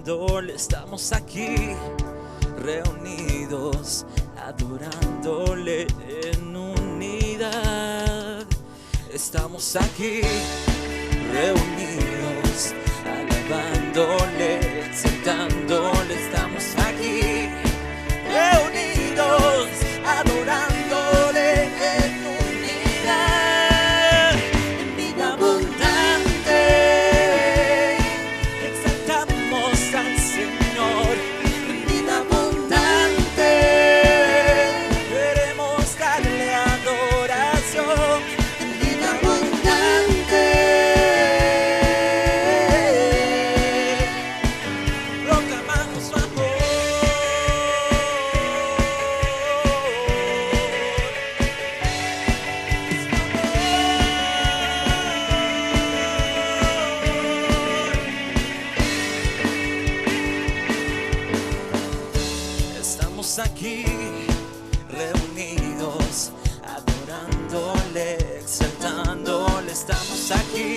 adorándole, estamos aquí reunidos, adorándole en unidad. Estamos aquí reunidos, alabándole, exaltándole. Estamos aquí reunidos, adorándole en unidad. En vida abundante exaltamos al Señor. En vida abundante queremos darle adoración. En vida abundante proclamamos su amor. Estamos aquí reunidos, adorándole, exaltándole. Estamos aquí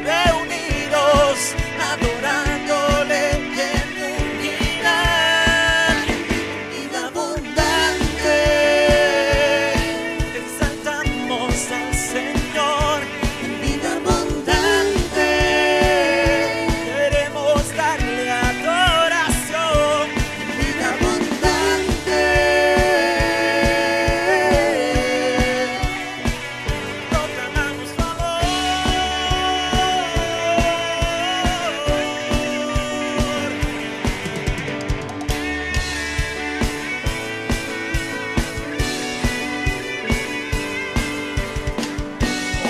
reunidos, adorándole en unidad. Vida abundante exaltamos al Señor. En vida abundante queremos darle adoración. En vida abundante proclamamos su amor.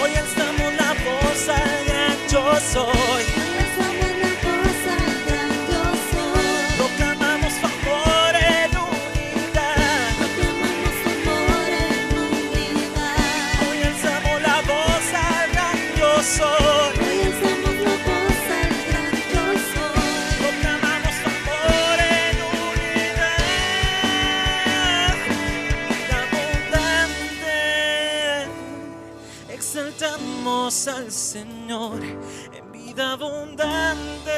Hoy alzamos la voz al gran yo soy. Proclamamos su amor en unidad. Hoy alzamos la voz al gran yo soy. Proclamamos su amor en unidad. Vida abundante exaltamos al Señor. En vida abundante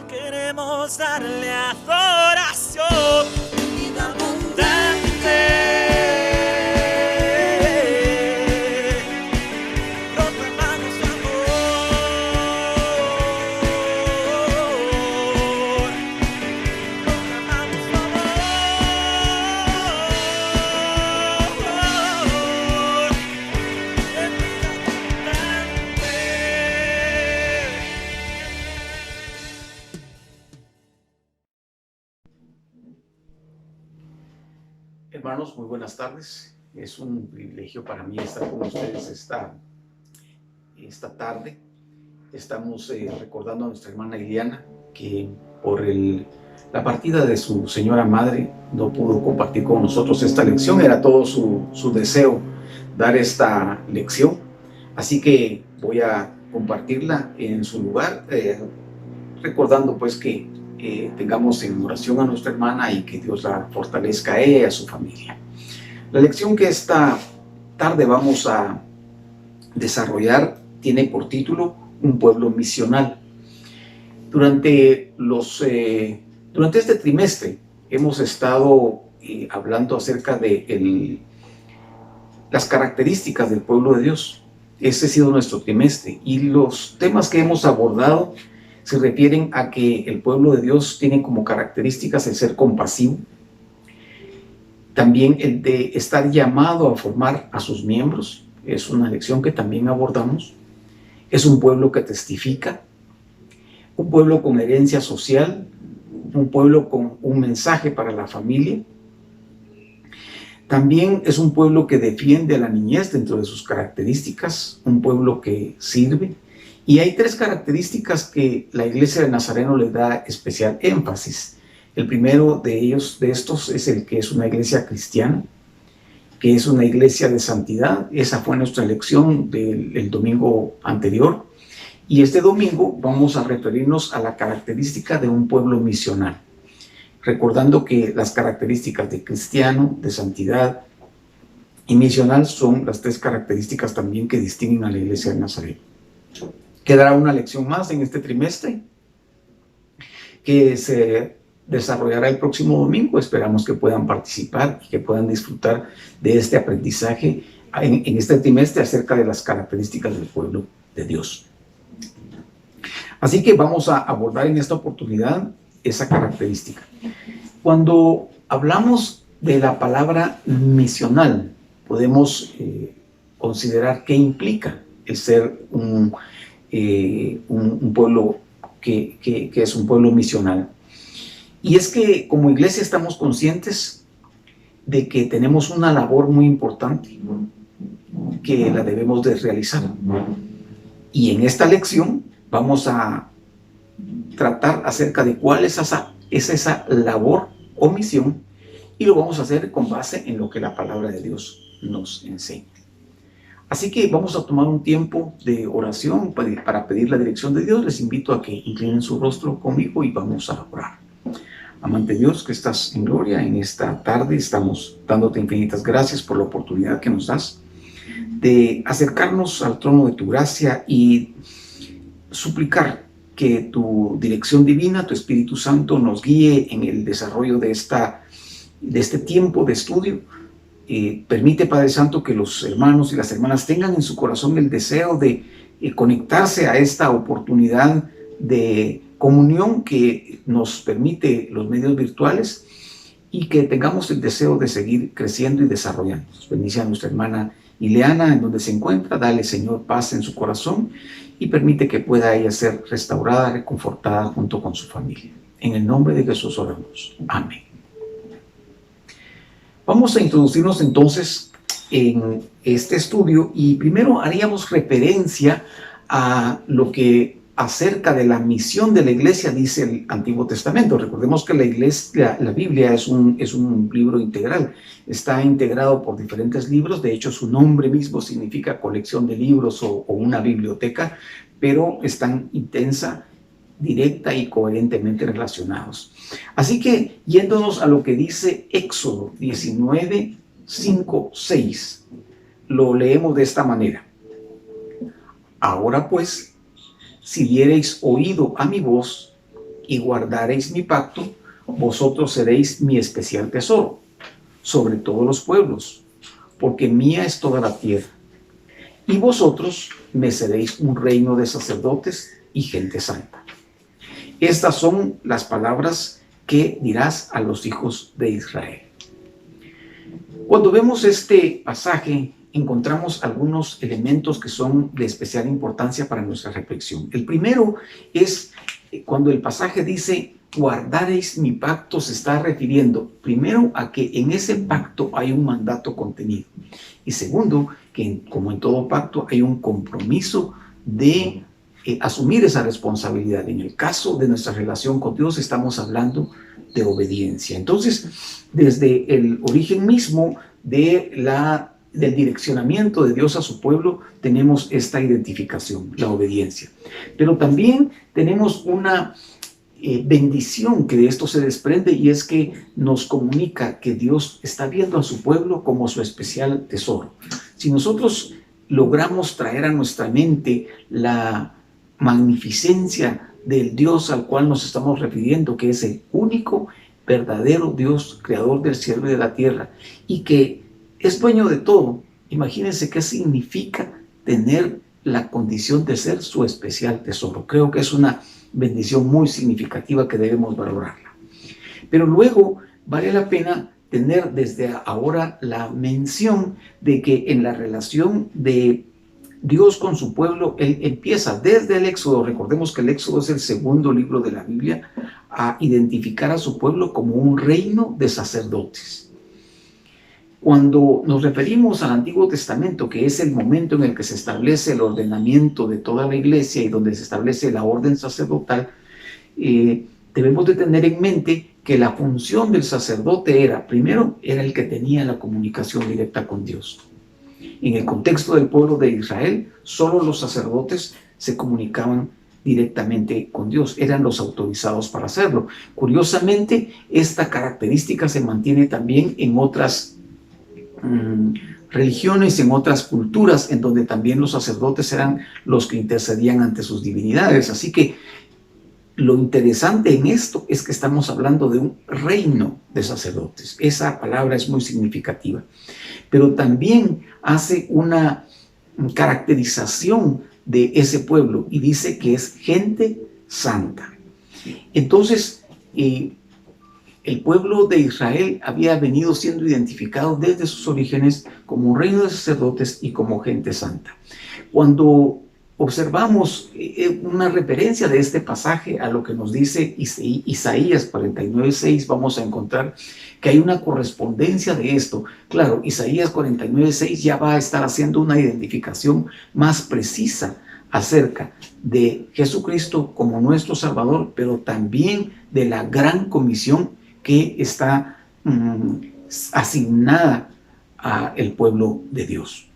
queremos darle adoración. En vida abundante proclamamos su amor. Proclamamos su amor. En vida abundante. Hermanos, muy buenas tardes. Es un privilegio para mí estar con ustedes esta tarde. Estamos recordando a nuestra hermana Liliana, que por la partida de su señora madre no pudo compartir con nosotros esta lección. Era todo su deseo dar esta lección. Así que voy a compartirla en su lugar, recordando pues que tengamos en oración a nuestra hermana y que Dios la fortalezca a ella y a su familia. La lección que esta tarde vamos a desarrollar tiene por título Un pueblo misional. Durante este trimestre hemos estado hablando acerca de las características del pueblo de Dios. Ese ha sido nuestro trimestre y los temas que hemos abordado se refieren a que el pueblo de Dios tiene como características el ser compasivo, también el de estar llamado a formar a sus miembros. Es una lección que también abordamos. Es un pueblo que testifica, un pueblo con herencia social, un pueblo con un mensaje para la familia. También es un pueblo que defiende a la niñez dentro de sus características, un pueblo que sirve. Y hay tres características que la Iglesia de Nazareno le da especial énfasis. El primero de estos es el que es una iglesia cristiana, que es una iglesia de santidad. Esa fue nuestra lección del domingo anterior. Y este domingo vamos a referirnos a la característica de un pueblo misional, recordando que las características de cristiano, de santidad y misional son las tres características también que distinguen a la Iglesia de Nazaret. Quedará una lección más en este trimestre que se desarrollará el próximo domingo. Esperamos que puedan participar y que puedan disfrutar de este aprendizaje en este trimestre acerca de las características del pueblo de Dios. Así que vamos a abordar en esta oportunidad esa característica. Cuando hablamos de la palabra misional, podemos considerar qué implica el ser un pueblo que es un pueblo misional. Y es que como iglesia estamos conscientes de que tenemos una labor muy importante que la debemos de realizar. Y en esta lección vamos a tratar acerca de cuál es esa labor o misión, y lo vamos a hacer con base en lo que la palabra de Dios nos enseña. Así que vamos a tomar un tiempo de oración para pedir la dirección de Dios. Les invito a que inclinen su rostro conmigo y vamos a orar. Amante Dios, que estás en gloria, en esta tarde estamos dándote infinitas gracias por la oportunidad que nos das de acercarnos al trono de tu gracia y suplicar que tu dirección divina, tu Espíritu Santo, nos guíe en el desarrollo de este tiempo de estudio. Permite, Padre Santo, que los hermanos y las hermanas tengan en su corazón el deseo de conectarse a esta oportunidad de comunión que nos permite los medios virtuales, y que tengamos el deseo de seguir creciendo y desarrollándonos. Bendice a nuestra hermana Ileana en donde se encuentra. Dale, Señor, paz en su corazón y permite que pueda ella ser restaurada, reconfortada junto con su familia. En el nombre de Jesús oramos. Amén. Vamos a introducirnos entonces en este estudio, y primero haríamos referencia a lo que acerca de la misión de la iglesia dice el Antiguo Testamento. Recordemos que la Biblia es un libro integral, está integrado por diferentes libros. De hecho, su nombre mismo significa colección de libros o una biblioteca, pero están intensa, directa y coherentemente relacionados. Así que, yéndonos a lo que dice Éxodo 19, 5, 6, lo leemos de esta manera. Ahora pues, si diereis oído a mi voz y guardareis mi pacto, vosotros seréis mi especial tesoro sobre todos los pueblos, porque mía es toda la tierra. Y vosotros me seréis un reino de sacerdotes y gente santa. Estas son las palabras que dirás a los hijos de Israel. Cuando vemos este pasaje, encontramos algunos elementos que son de especial importancia para nuestra reflexión. El primero es cuando el pasaje dice, guardaréis mi pacto, se está refiriendo primero a que en ese pacto hay un mandato contenido. Y segundo, que como en todo pacto hay un compromiso de asumir esa responsabilidad. En el caso de nuestra relación con Dios estamos hablando de obediencia. Entonces, desde el origen mismo del direccionamiento de Dios a su pueblo, tenemos esta identificación, la obediencia. Pero también tenemos una bendición que de esto se desprende, y es que nos comunica que Dios está viendo a su pueblo como su especial tesoro. Si nosotros logramos traer a nuestra mente la magnificencia del Dios al cual nos estamos refiriendo, que es el único verdadero Dios, creador del cielo y de la tierra, y que es dueño de todo. Imagínense qué significa tener la condición de ser su especial tesoro. Creo que es una bendición muy significativa que debemos valorarla. Pero luego vale la pena tener desde ahora la mención de que en la relación de Dios con su pueblo, Él empieza desde el Éxodo. Recordemos que el Éxodo es el segundo libro de la Biblia, a identificar a su pueblo como un reino de sacerdotes. Cuando nos referimos al Antiguo Testamento, que es el momento en el que se establece el ordenamiento de toda la iglesia y donde se establece la orden sacerdotal, debemos de tener en mente que la función del sacerdote primero era el que tenía la comunicación directa con Dios. En el contexto del pueblo de Israel, solo los sacerdotes se comunicaban directamente con Dios, eran los autorizados para hacerlo. Curiosamente, esta característica se mantiene también en otras religiones, en otras culturas, en donde también los sacerdotes eran los que intercedían ante sus divinidades. Así que lo interesante en esto es que estamos hablando de un reino de sacerdotes. Esa palabra es muy significativa. Pero también hace una caracterización de ese pueblo y dice que es gente santa. Entonces, el pueblo de Israel había venido siendo identificado desde sus orígenes como un reino de sacerdotes y como gente santa. Cuando observamos una referencia de este pasaje a lo que nos dice Isaías 49:6, vamos a encontrar que hay una correspondencia de esto. Claro, Isaías 49:6 ya va a estar haciendo una identificación más precisa acerca de Jesucristo como nuestro Salvador, pero también de la gran comisión que está asignada al pueblo de Dios.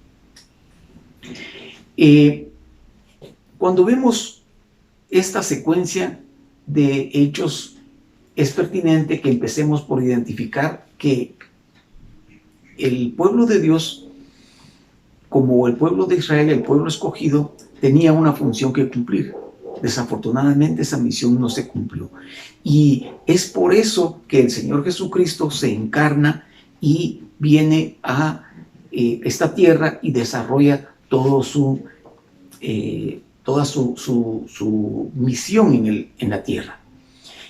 Cuando vemos esta secuencia de hechos, es pertinente que empecemos por identificar que el pueblo de Dios, como el pueblo de Israel, el pueblo escogido, tenía una función que cumplir. Desafortunadamente esa misión no se cumplió. Y es por eso que el Señor Jesucristo se encarna y viene a esta tierra y desarrolla toda su misión en la tierra.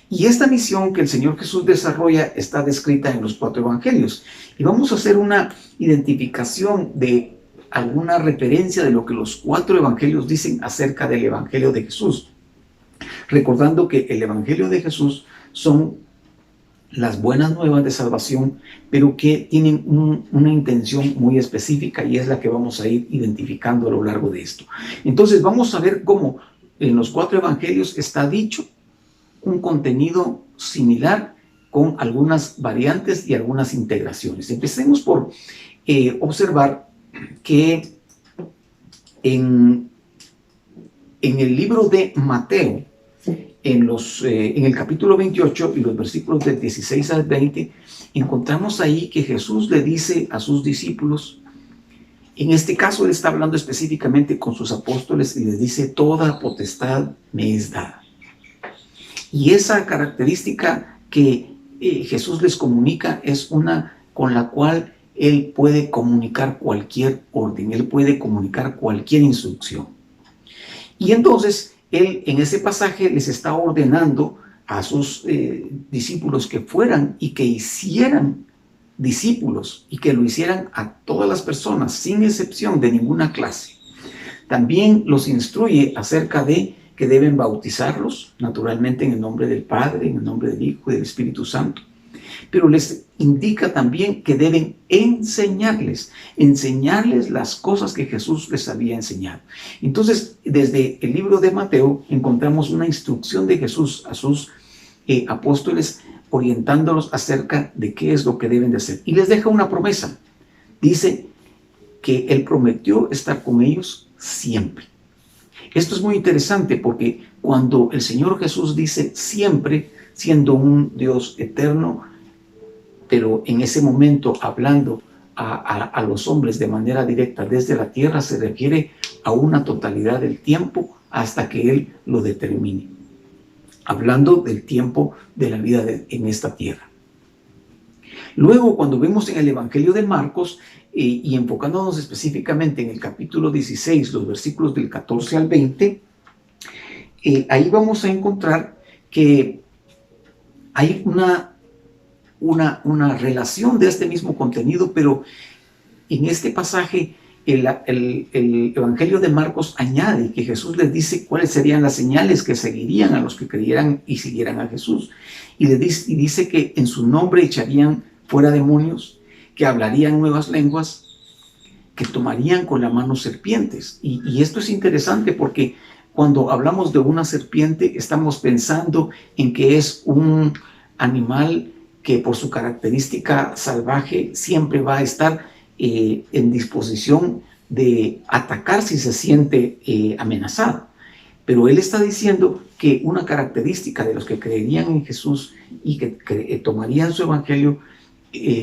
Y esta misión que el Señor Jesús desarrolla está descrita en los 4 evangelios. Y vamos a hacer una identificación de alguna referencia de lo que los 4 evangelios dicen acerca del evangelio de Jesús. Recordando que el evangelio de Jesús son las buenas nuevas de salvación, pero que tienen una intención muy específica y es la que vamos a ir identificando a lo largo de esto. Entonces vamos a ver cómo en los 4 evangelios está dicho un contenido similar con algunas variantes y algunas integraciones. Empecemos por observar que en el libro de Mateo, en el capítulo 28 y los versículos del 16 al 20, encontramos ahí que Jesús le dice a sus discípulos, en este caso él está hablando específicamente con sus apóstoles y les dice, toda potestad me es dada. Y esa característica que Jesús les comunica es una con la cual él puede comunicar cualquier orden, él puede comunicar cualquier instrucción. Y entonces él en ese pasaje les está ordenando a sus discípulos que fueran y que hicieran discípulos y que lo hicieran a todas las personas sin excepción de ninguna clase. También los instruye acerca de que deben bautizarlos, naturalmente en el nombre del Padre, en el nombre del Hijo y del Espíritu Santo. Pero les indica también que deben enseñarles las cosas que Jesús les había enseñado. Entonces, desde el libro de Mateo encontramos una instrucción de Jesús a sus apóstoles, orientándolos acerca de qué es lo que deben de hacer. Y les deja una promesa. Dice que Él prometió estar con ellos siempre. Esto es muy interesante porque cuando el Señor Jesús dice siempre, siendo un Dios eterno, pero en ese momento hablando a los hombres de manera directa desde la tierra, se refiere a una totalidad del tiempo hasta que Él lo determine. Hablando del tiempo de la vida en esta tierra. Luego, cuando vemos en el Evangelio de Marcos, y enfocándonos específicamente en el capítulo 16, los versículos del 14 al 20, ahí vamos a encontrar que hay una relación de este mismo contenido, pero en este pasaje el Evangelio de Marcos añade que Jesús les dice cuáles serían las señales que seguirían a los que creyeran y siguieran a Jesús. Y dice que en su nombre echarían fuera demonios, que hablarían nuevas lenguas, que tomarían con la mano serpientes. Y esto es interesante porque cuando hablamos de una serpiente estamos pensando en que es un animal que por su característica salvaje siempre va a estar en disposición de atacar si se siente amenazado. Pero él está diciendo que una característica de los que creerían en Jesús y que tomarían su evangelio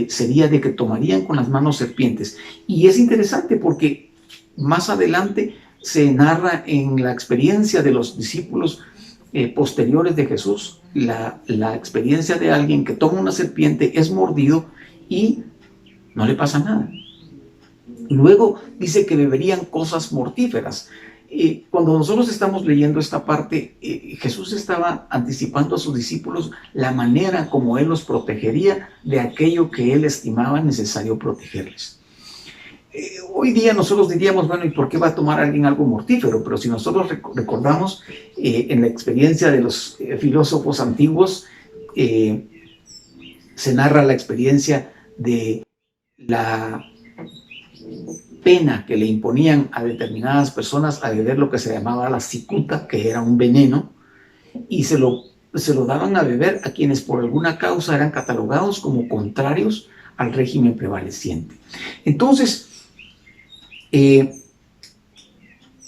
sería de que tomarían con las manos serpientes. Y es interesante porque más adelante se narra en la experiencia de los discípulos posteriores de Jesús, la experiencia de alguien que toma una serpiente, es mordido y no le pasa nada. Luego dice que beberían cosas mortíferas. Cuando nosotros estamos leyendo esta parte, Jesús estaba anticipando a sus discípulos la manera como Él los protegería de aquello que Él estimaba necesario protegerles. Hoy día nosotros diríamos, bueno, ¿y por qué va a tomar alguien algo mortífero? Pero si nosotros recordamos en la experiencia de los filósofos antiguos, se narra la experiencia de la pena que le imponían a determinadas personas a beber lo que se llamaba la cicuta, que era un veneno, y se lo daban a beber a quienes por alguna causa eran catalogados como contrarios al régimen prevaleciente. Entonces,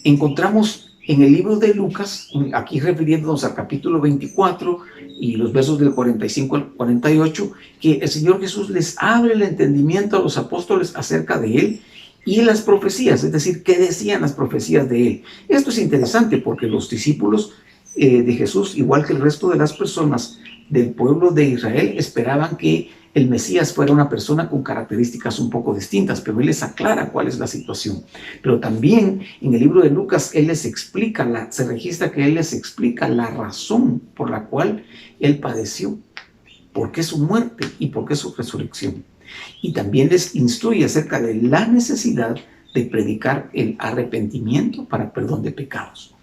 encontramos en el libro de Lucas, aquí refiriéndonos al capítulo 24 y los versos del 45 al 48, que el Señor Jesús les abre el entendimiento a los apóstoles acerca de Él y las profecías, es decir, qué decían las profecías de Él. Esto es interesante porque los discípulos de Jesús, igual que el resto de las personas del pueblo de Israel, esperaban que el Mesías fuera una persona con características un poco distintas, pero Él les aclara cuál es la situación. Pero también en el libro de Lucas, Él les explica, se registra que Él les explica la razón por la cual Él padeció, por qué su muerte y por qué su resurrección. Y también les instruye acerca de la necesidad de predicar el arrepentimiento para perdón de pecados.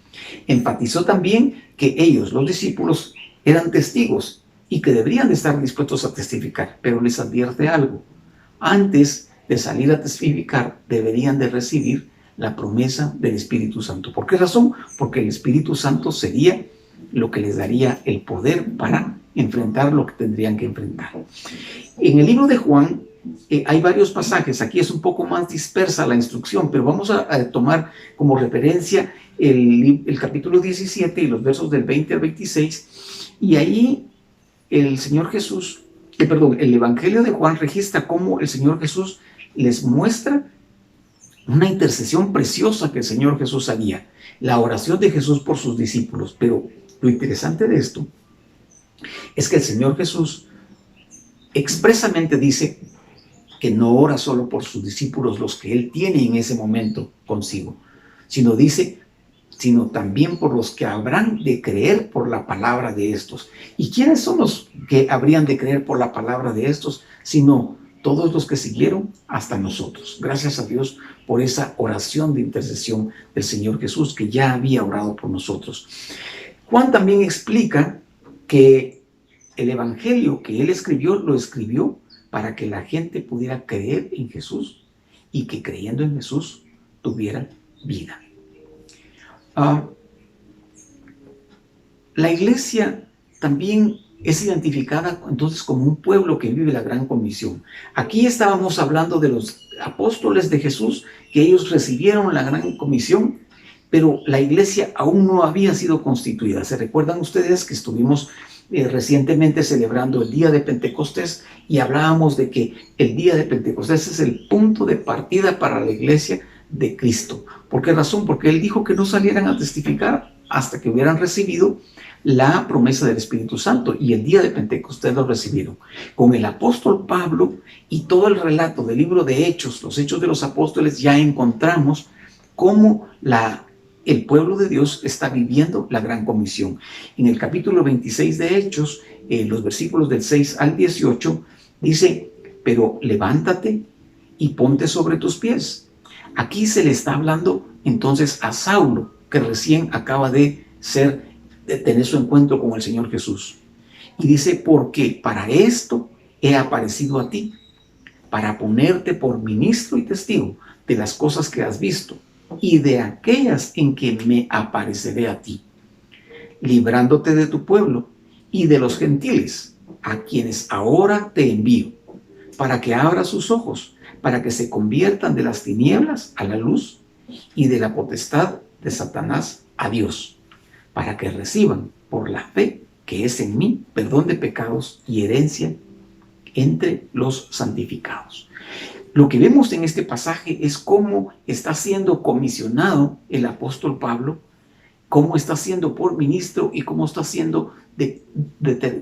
Enfatizó también que ellos, los discípulos, eran testigos y que deberían de estar dispuestos a testificar, pero les advierte algo. Antes de salir a testificar, deberían de recibir la promesa del Espíritu Santo. ¿Por qué razón? Porque el Espíritu Santo sería lo que les daría el poder para enfrentar lo que tendrían que enfrentar. En el libro de Juan hay varios pasajes, aquí es un poco más dispersa la instrucción, pero vamos a tomar como referencia el capítulo 17 y los versos del 20 al 26, y ahí el Señor Jesús, el Evangelio de Juan registra cómo el Señor Jesús les muestra una intercesión preciosa que el Señor Jesús haría, la oración de Jesús por sus discípulos. Pero lo interesante de esto es que el Señor Jesús expresamente dice que no ora solo por sus discípulos, los que Él tiene en ese momento consigo, sino también por los que habrán de creer por la palabra de estos. ¿Y quiénes son los que habrían de creer por la palabra de estos? Sino todos los que siguieron hasta nosotros. Gracias a Dios por esa oración de intercesión del Señor Jesús que ya había orado por nosotros. Juan también explica que el evangelio que él escribió, lo escribió para que la gente pudiera creer en Jesús y que creyendo en Jesús tuvieran vida. La iglesia también es identificada entonces como un pueblo que vive la gran comisión. Aquí estábamos hablando de los apóstoles de Jesús, que ellos recibieron la gran comisión, pero la iglesia aún no había sido constituida. ¿Se recuerdan ustedes que estuvimos recientemente celebrando el día de Pentecostés y hablábamos de que el día de Pentecostés es el punto de partida para la iglesia de Cristo? ¿Por qué razón? Porque Él dijo que no salieran a testificar hasta que hubieran recibido la promesa del Espíritu Santo, y el día de Pentecostés lo recibieron. Con el apóstol Pablo y todo el relato del libro de Hechos, los Hechos de los Apóstoles, ya encontramos cómo el pueblo de Dios está viviendo la gran comisión. En el capítulo 26 de Hechos, los versículos del 6 al 18, dice: pero levántate y ponte sobre tus pies. Aquí se le está hablando entonces a Saulo, que recién acaba de tener su encuentro con el Señor Jesús. Y dice: porque para esto he aparecido a ti, para ponerte por ministro y testigo de las cosas que has visto y de aquellas en que me apareceré a ti, librándote de tu pueblo y de los gentiles, a quienes ahora te envío, para que abras sus ojos, para que se conviertan de las tinieblas a la luz y de la potestad de Satanás a Dios, para que reciban por la fe que es en mí perdón de pecados y herencia entre los santificados. Lo que vemos en este pasaje es cómo está siendo comisionado el apóstol Pablo cómo está siendo por ministro y cómo está siendo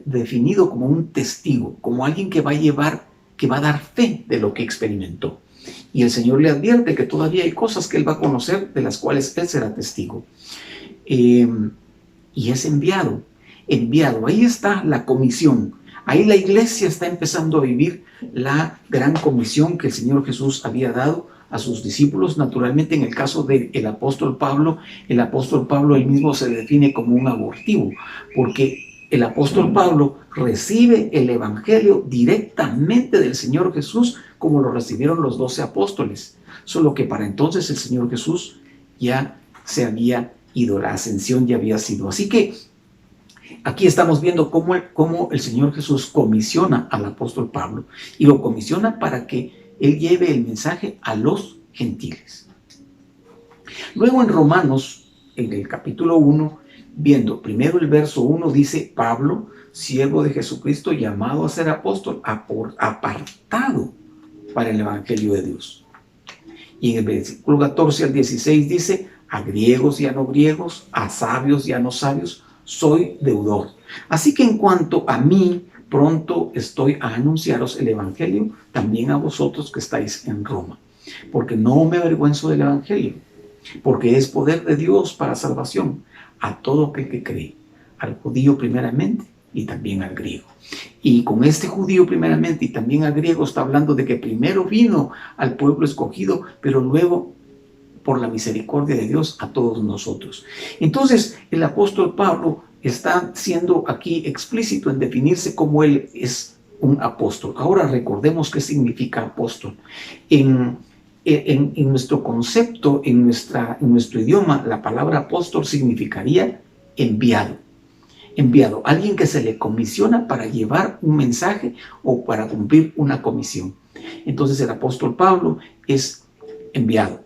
definido como un testigo, como alguien que va a dar fe de lo que experimentó. Y el Señor le advierte que todavía hay cosas que él va a conocer de las cuales él será testigo. Y es enviado. Ahí está la comisión. Ahí la iglesia está empezando a vivir la gran comisión que el Señor Jesús había dado a sus discípulos. Naturalmente, en el caso del apóstol Pablo él mismo se define como un abortivo, porque el apóstol Pablo recibe el evangelio directamente del Señor Jesús, como lo recibieron los 12 apóstoles. Solo que para entonces el Señor Jesús ya se había ido, la ascensión ya había sido. Así que aquí estamos viendo cómo el Señor Jesús comisiona al apóstol Pablo, y lo comisiona para que él lleve el mensaje a los gentiles. Luego en Romanos, en el capítulo 1, viendo primero el verso 1, dice: Pablo, siervo de Jesucristo, llamado a ser apóstol, apartado para el evangelio de Dios. Y en el versículo 14 al 16 dice: a griegos y a no griegos, a sabios y a no sabios, soy deudor. Así que en cuanto a mí, pronto estoy a anunciaros el evangelio también a vosotros que estáis en Roma. Porque no me avergüenzo del evangelio, porque es poder de Dios para salvación a todo aquel que cree, al judío primeramente y también al griego. Y con este judío primeramente y también al griego está hablando de que primero vino al pueblo escogido, pero luego, por la misericordia de Dios, a todos nosotros. Entonces, el apóstol Pablo está siendo aquí explícito en definirse como él es un apóstol. Ahora recordemos qué significa apóstol. En nuestro concepto, en nuestro idioma, la palabra apóstol significaría enviado. Enviado, alguien que se le comisiona para llevar un mensaje o para cumplir una comisión. Entonces el apóstol Pablo es enviado.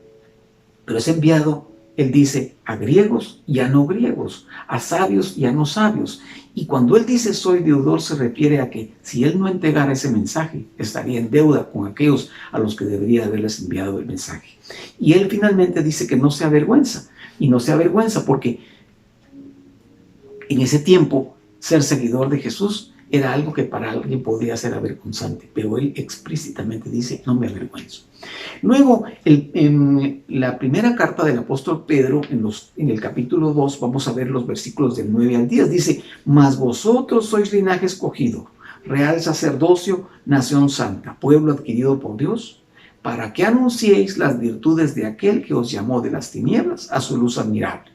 Pero es enviado, él dice, a griegos y a no griegos, a sabios y a no sabios. Y cuando él dice soy deudor, se refiere a que si él no entregara ese mensaje, estaría en deuda con aquellos a los que debería haberles enviado el mensaje. Y él finalmente dice que no se avergüenza. Y no se avergüenza porque en ese tiempo ser seguidor de Jesús era algo que para alguien podría ser avergonzante, pero él explícitamente dice, no me avergüenzo. Luego, en la primera carta del apóstol Pedro, en el capítulo 2, vamos a ver los versículos del 9 al 10, dice: mas vosotros sois linaje escogido, real sacerdocio, nación santa, pueblo adquirido por Dios, para que anunciéis las virtudes de aquel que os llamó de las tinieblas a su luz admirable.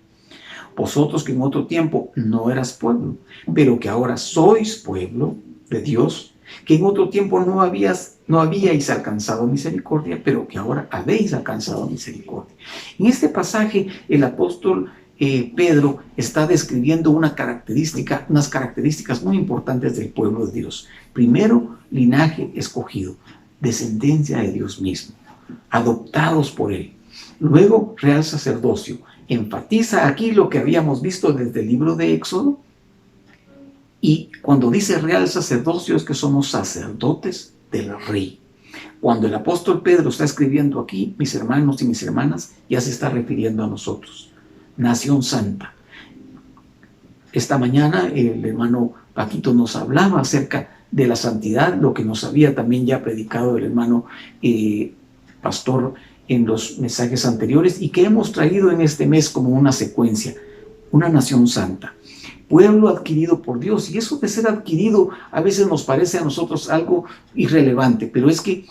Vosotros que en otro tiempo no eras pueblo, pero que ahora sois pueblo de Dios, que en otro tiempo no habíais alcanzado misericordia, pero que ahora habéis alcanzado misericordia. En este pasaje el apóstol Pedro está describiendo unas características muy importantes del pueblo de Dios. Primero, linaje escogido, descendencia de Dios mismo, adoptados por él. Luego, real sacerdocio. Enfatiza aquí lo que habíamos visto desde el libro de Éxodo, y cuando dice real sacerdocio es que somos sacerdotes del rey. Cuando el apóstol Pedro está escribiendo aquí, mis hermanos y mis hermanas, ya se está refiriendo a nosotros, nación santa. Esta mañana el hermano Paquito nos hablaba acerca de la santidad, lo que nos había también ya predicado el hermano pastor en los mensajes anteriores, y que hemos traído en este mes como una secuencia: una nación santa, pueblo adquirido por Dios. Y eso de ser adquirido a veces nos parece a nosotros algo irrelevante, pero es que,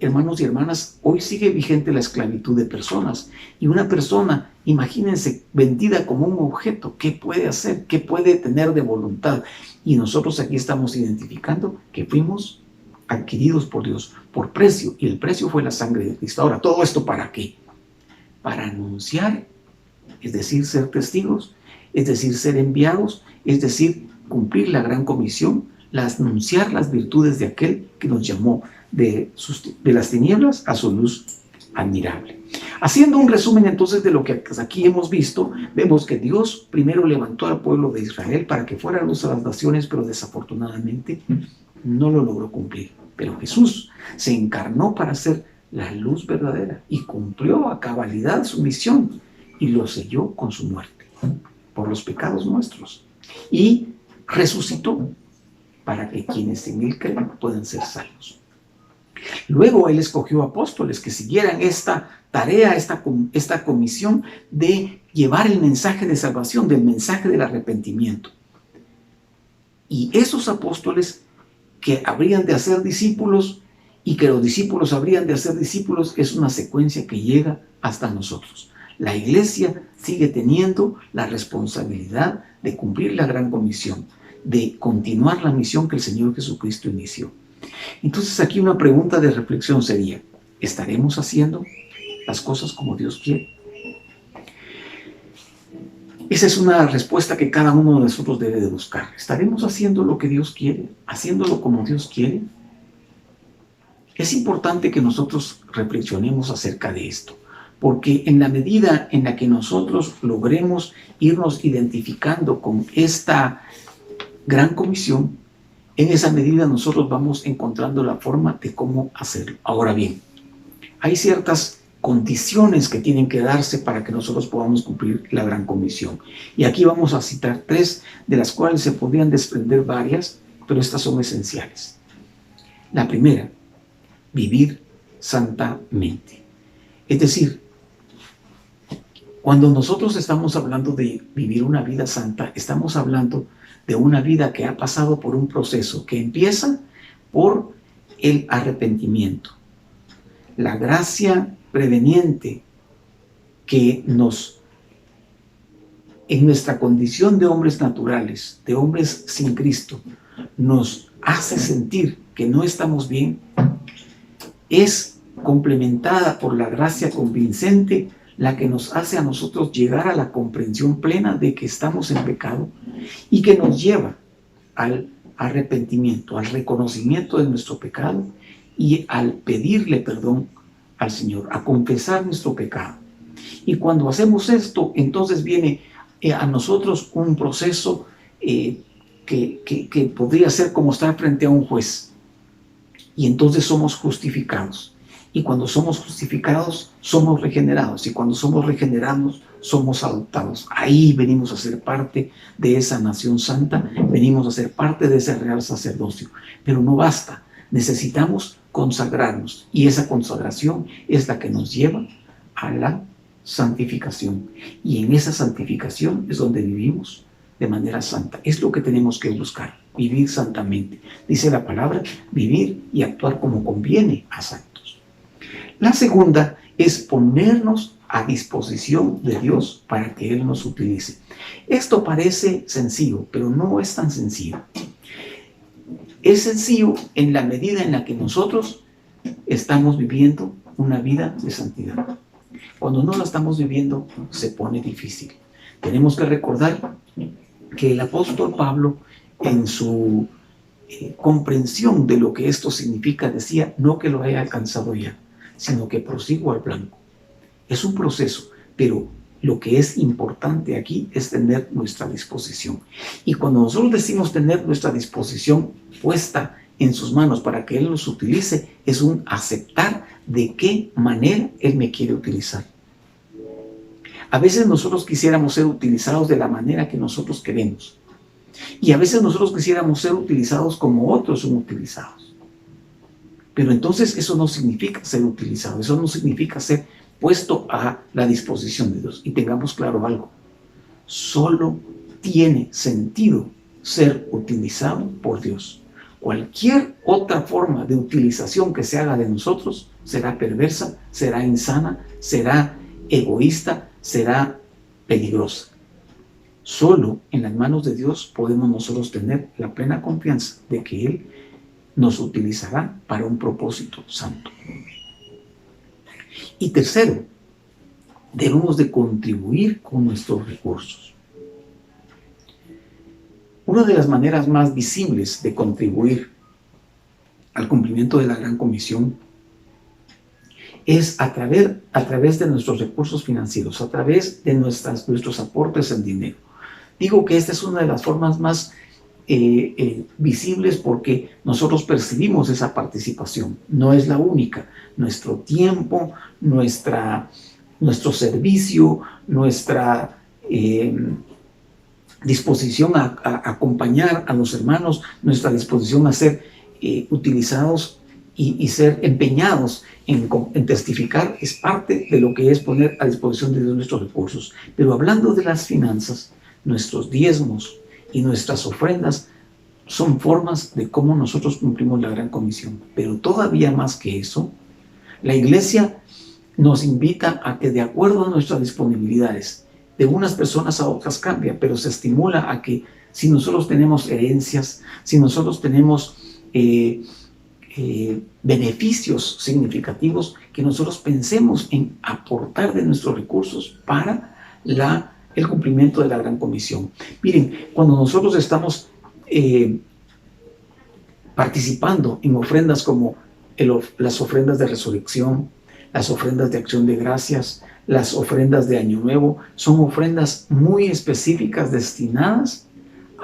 hermanos y hermanas, hoy sigue vigente la esclavitud de personas, y una persona, imagínense, vendida como un objeto, ¿qué puede hacer? ¿Qué puede tener de voluntad? Y nosotros aquí estamos identificando que fuimos adquiridos por Dios por precio, y el precio fue la sangre de Cristo. Ahora, ¿todo esto para qué? Para anunciar, es decir, ser testigos, es decir, ser enviados, es decir, cumplir la gran comisión, anunciar las virtudes de aquel que nos llamó de las tinieblas a su luz admirable. Haciendo un resumen entonces de lo que aquí hemos visto, vemos que Dios primero levantó al pueblo de Israel para que fuera luz a las naciones, pero desafortunadamente no lo logró cumplir. Pero Jesús se encarnó para ser la luz verdadera y cumplió a cabalidad su misión y lo selló con su muerte. por los pecados nuestros y resucitó para que quienes en él creen puedan ser salvos. Luego él escogió apóstoles que siguieran esta tarea, esta comisión de llevar el mensaje de salvación, del mensaje del arrepentimiento. Y esos apóstoles que habrían de hacer discípulos y que los discípulos habrían de hacer discípulos es una secuencia que llega hasta nosotros. La iglesia sigue teniendo la responsabilidad de cumplir la gran comisión, de continuar la misión que el Señor Jesucristo inició. Entonces aquí una pregunta de reflexión sería, ¿estaremos haciendo las cosas como Dios quiere? Esa es una respuesta que cada uno de nosotros debe de buscar. ¿Estaremos haciendo lo que Dios quiere? ¿Haciéndolo como Dios quiere? Es importante que nosotros reflexionemos acerca de esto, porque en la medida en la que nosotros logremos irnos identificando con esta gran comisión, en esa medida nosotros vamos encontrando la forma de cómo hacerlo. Ahora bien, hay ciertas condiciones que tienen que darse para que nosotros podamos cumplir la gran comisión. Y aquí vamos a citar 3, de las cuales se podrían desprender varias, pero estas son esenciales. La primera, vivir santamente. Es decir, cuando nosotros estamos hablando de vivir una vida santa, estamos hablando de una vida que ha pasado por un proceso que empieza por el arrepentimiento. La gracia preveniente que en nuestra condición de hombres naturales, de hombres sin Cristo, nos hace sentir que no estamos bien, es complementada por la gracia convincente, la que nos hace a nosotros llegar a la comprensión plena de que estamos en pecado y que nos lleva al arrepentimiento, al reconocimiento de nuestro pecado y al pedirle perdón al Señor, a confesar nuestro pecado. Y cuando hacemos esto, entonces viene a nosotros un proceso que podría ser como estar frente a un juez. Y entonces somos justificados. Y cuando somos justificados, somos regenerados. Y cuando somos regenerados, somos adoptados. Ahí venimos a ser parte de esa nación santa, venimos a ser parte de ese real sacerdocio. Pero no basta, necesitamos consagrarnos. Y esa consagración es la que nos lleva a la santificación. Y en esa santificación es donde vivimos de manera santa. Es lo que tenemos que buscar, vivir santamente. Dice la palabra, vivir y actuar como conviene a santos. La segunda es ponernos a disposición de Dios para que Él nos utilice. Esto parece sencillo, pero no es tan sencillo. Es sencillo en la medida en la que nosotros estamos viviendo una vida de santidad. Cuando no la estamos viviendo, se pone difícil. Tenemos que recordar que el apóstol Pablo, en su comprensión de lo que esto significa, decía, no que lo haya alcanzado ya, sino que prosigo al blanco. Es un proceso, pero lo que es importante aquí es tener nuestra disposición. Y cuando nosotros decimos tener nuestra disposición puesta en sus manos para que Él nos utilice, es un aceptar de qué manera Él me quiere utilizar. A veces nosotros quisiéramos ser utilizados de la manera que nosotros queremos. Y a veces nosotros quisiéramos ser utilizados como otros son utilizados. Pero entonces eso no significa ser utilizado, eso no significa ser puesto a la disposición de Dios. Y tengamos claro algo, solo tiene sentido ser utilizado por Dios. Cualquier otra forma de utilización que se haga de nosotros será perversa, será insana, será egoísta, será peligrosa. Solo en las manos de Dios podemos nosotros tener la plena confianza de que Él nos utilizará para un propósito santo. Y tercero, debemos de contribuir con nuestros recursos. Una de las maneras más visibles de contribuir al cumplimiento de la Gran Comisión es a través de nuestros recursos financieros, a través de nuestros aportes en dinero. Digo que esta es una de las formas más visibles porque nosotros percibimos esa participación. No es la única. Nuestro tiempo, nuestro servicio, nuestra disposición a acompañar a los hermanos, nuestra disposición a ser utilizados y ser empeñados en testificar es parte de lo que es poner a disposición de Dios nuestros recursos. Pero hablando de las finanzas, nuestros diezmos y nuestras ofrendas son formas de cómo nosotros cumplimos la gran comisión. Pero todavía más que eso, la iglesia nos invita a que, de acuerdo a nuestras disponibilidades, de unas personas a otras cambia, pero se estimula a que, si nosotros tenemos herencias, si nosotros tenemos beneficios significativos, que nosotros pensemos en aportar de nuestros recursos para el cumplimiento de la gran comisión. Miren, cuando nosotros estamos participando en ofrendas como las ofrendas de resurrección, las ofrendas de acción de gracias, las ofrendas de Año Nuevo, son ofrendas muy específicas destinadas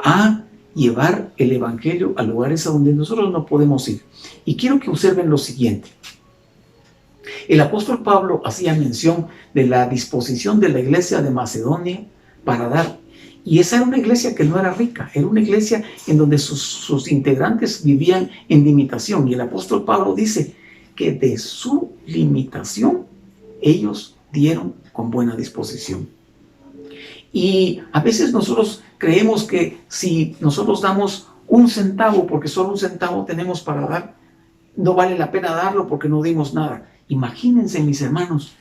a llevar el Evangelio a lugares a donde nosotros no podemos ir. Y quiero que observen lo siguiente. El apóstol Pablo hacía mención de la disposición de la iglesia de Macedonia para dar. Y esa era una iglesia que no era rica, era una iglesia en donde sus integrantes vivían en limitación. Y el apóstol Pablo dice que de su limitación ellos dieron con buena disposición. Y a veces nosotros creemos que si nosotros damos un centavo, porque solo un centavo tenemos para dar, no vale la pena darlo porque no dimos nada. Imagínense, mis hermanos,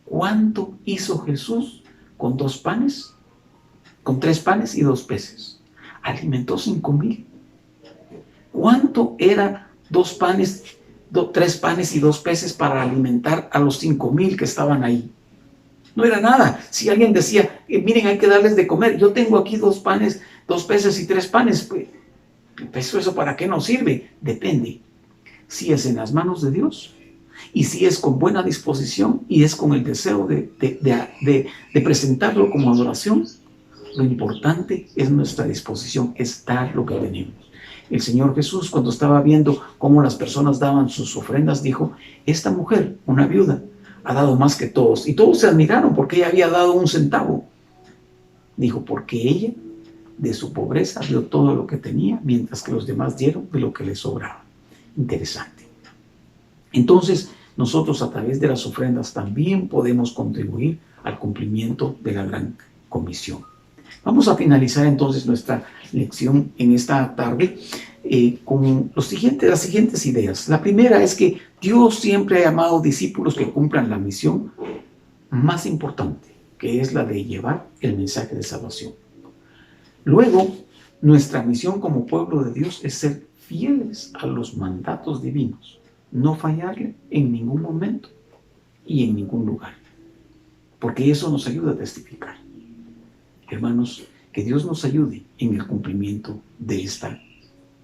¿cuánto hizo Jesús con 2 panes? Con 3 panes y 2 peces. Alimentó 5,000. ¿Cuánto era 3 panes y 2 peces para alimentar a los 5,000 que estaban ahí? No era nada. Si alguien decía, miren, hay que darles de comer, yo tengo aquí 2 panes, 2 peces y 3 panes, pues ¿eso para qué nos sirve? Depende. Si es en las manos de Dios, y si es con buena disposición, y es con el deseo de presentarlo como adoración, lo importante es nuestra disposición, es dar lo que tenemos. El Señor Jesús, cuando estaba viendo cómo las personas daban sus ofrendas, dijo, esta mujer, una viuda, ha dado más que todos. Y todos se admiraron porque ella había dado 1 centavo. Dijo, porque ella de su pobreza dio todo lo que tenía, mientras que los demás dieron de lo que les sobraba. Interesante. Entonces, nosotros a través de las ofrendas también podemos contribuir al cumplimiento de la gran comisión. Vamos a finalizar entonces nuestra lección en esta tarde con las siguientes ideas. La primera es que Dios siempre ha llamado discípulos que cumplan la misión más importante, que es la de llevar el mensaje de salvación. Luego, nuestra misión como pueblo de Dios es ser fieles a los mandatos divinos, no fallarle en ningún momento y en ningún lugar, porque eso nos ayuda a testificar. Hermanos, que Dios nos ayude en el cumplimiento de esta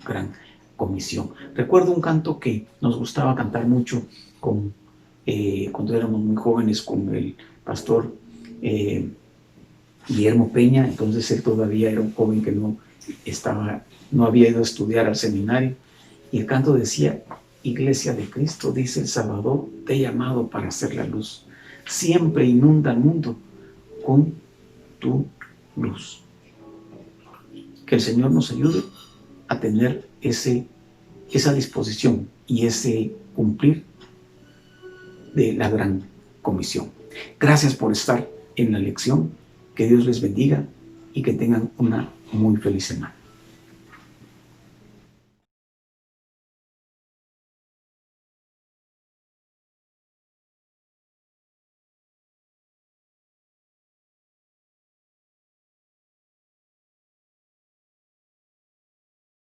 gran comisión. Recuerdo un canto que nos gustaba cantar mucho cuando éramos muy jóvenes con el pastor Guillermo Peña. Entonces él todavía era un joven que no había ido a estudiar al seminario, y el canto decía, Iglesia de Cristo, dice el Salvador, te he llamado para hacer la luz, siempre inunda el mundo con tu luz. Que el Señor nos ayude a tener esa disposición y ese cumplir de la gran comisión. Gracias por estar en la lección. Que Dios les bendiga y que tengan una muy feliz semana.